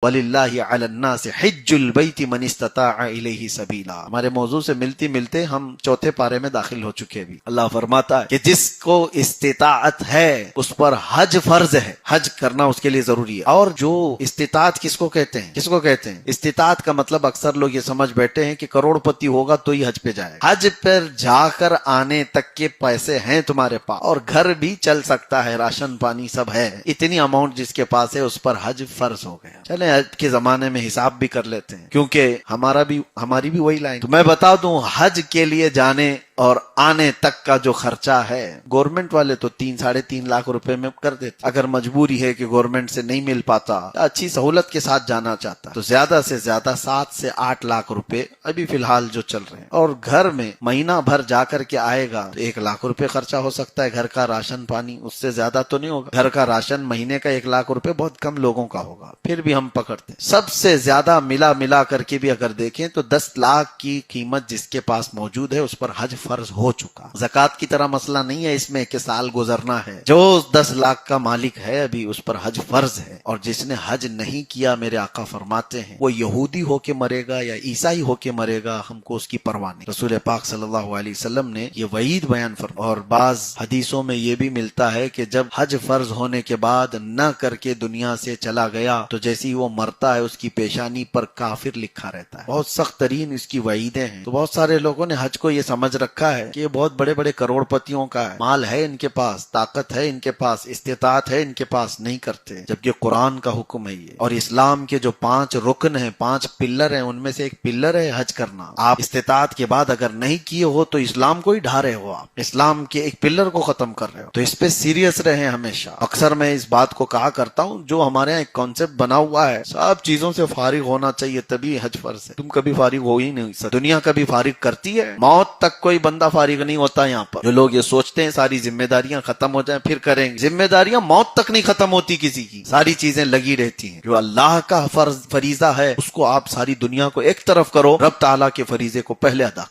وَلِلَّهِ عَلَى النَّاسِ حِجُّ الْبَيْتِ مَنِ اسْتَطَاعَ إِلَيْهِ سَبِيلًا۔ ہمارے موضوع سے ملتی ملتے ہم چوتھے پارے میں داخل ہو چکے بھی۔ اللہ فرماتا ہے کہ جس کو استطاعت ہے اس پر حج فرض ہے، حج کرنا اس کے لیے ضروری ہے۔ اور جو استطاعت کس کو کہتے ہیں؟ کس کو کہتے ہیں استطاعت کا مطلب؟ اکثر لوگ یہ سمجھ بیٹھے ہیں کہ کروڑ پتی ہوگا تو ہی حج پہ جائے۔ حج پر جا کر آنے تک کے پیسے ہیں تمہارے پاس، اور گھر بھی چل سکتا ہے، راشن پانی سب ہے، اتنی اماؤنٹ جس کے پاس ہے اس پر حج فرض ہو گیا۔ چلیں حج کے زمانے میں حساب بھی کر لیتے ہیں، کیونکہ ہماری بھی وہی لائن۔ تو میں بتا دوں، حج کے لیے جانے اور آنے تک کا جو خرچہ ہے، گورنمنٹ والے تو 3-3.5 لاکھ روپے میں کر دیتے۔ اگر مجبوری ہے کہ گورنمنٹ سے نہیں مل پاتا، اچھی سہولت کے ساتھ جانا چاہتا تو زیادہ سے زیادہ 7 سے 8 لاکھ روپے ابھی فی الحال جو چل رہے ہیں، اور گھر میں مہینہ بھر جا کر کے آئے گا تو 1 لاکھ روپے خرچہ ہو سکتا ہے۔ گھر کا راشن پانی اس سے زیادہ تو نہیں ہوگا، گھر کا راشن مہینے کا 1 لاکھ روپے بہت کم لوگوں کا ہوگا، پھر بھی ہم پکڑتے ہیں۔ سب سے زیادہ ملا کر کے بھی اگر دیکھیں تو 10 لاکھ کی قیمت جس کے پاس موجود ہے اس پر حج فرض ہو چکا۔ زکوٰۃ کی طرح مسئلہ نہیں ہے اس میں کہ سال گزرنا ہے، جو 10 لاکھ کا مالک ہے ابھی اس پر حج فرض ہے۔ اور جس نے حج نہیں کیا، میرے آقا فرماتے ہیں، وہ یہودی ہو کے مرے گا یا عیسائی ہو کے مرے گا، ہم کو اس کی پرواہ نہیں۔ رسول پاک صلی اللہ علیہ وسلم نے یہ وعید بیان فرمایا، اور بعض حدیثوں میں یہ بھی ملتا ہے کہ جب حج فرض ہونے کے بعد نہ کر کے دنیا سے چلا گیا تو جیسی وہ مرتا ہے اس کی پیشانی پر کافر لکھا رہتا ہے۔ بہت سخت ترین اس کی وعیدیں ہیں۔ تو بہت سارے لوگوں نے حج کو یہ سمجھ رکھا ہے کہ یہ بہت بڑے بڑے کروڑ پتیوں کا ہے، مال ہے ان کے پاس، طاقت ہے ان کے پاس، استطاعت ہے ان کے پاس، نہیں کرتے، جبکہ قرآن کا حکم ہے یہ۔ اور اسلام کے جو 5 رکن ہیں، 5 پلر ہیں، ان میں سے ایک پلر ہے حج کرنا۔ آپ استطاعت کے بعد اگر نہیں کیے ہو تو اسلام کو ہی ڈھا رہے ہو، آپ اسلام کے ایک پلر کو ختم کر رہے ہو۔ تو اس پہ سیریس رہیں ہمیشہ۔ اکثر میں اس بات کو کہا کرتا ہوں، جو ہمارے یہاں ایک کانسیپٹ بنا ہوا ہے، سب چیزوں سے فارغ ہونا چاہیے تبھی حج فرض ہے۔ تم کبھی فارغ ہو ہی نہیں سکتے، دنیا کبھی فارغ کرتی ہے؟ موت تک کوئی بندہ فارغ نہیں ہوتا یہاں پر۔ جو لوگ یہ سوچتے ہیں ساری ذمہ داریاں ختم ہو جائیں پھر کریں گے، ذمہ داریاں موت تک نہیں ختم ہوتی کسی کی، ساری چیزیں لگی رہتی ہیں۔ جو اللہ کا فریضہ ہے اس کو آپ ساری دنیا کو ایک طرف کرو، رب تعالیٰ کے فریضے کو پہلے ادا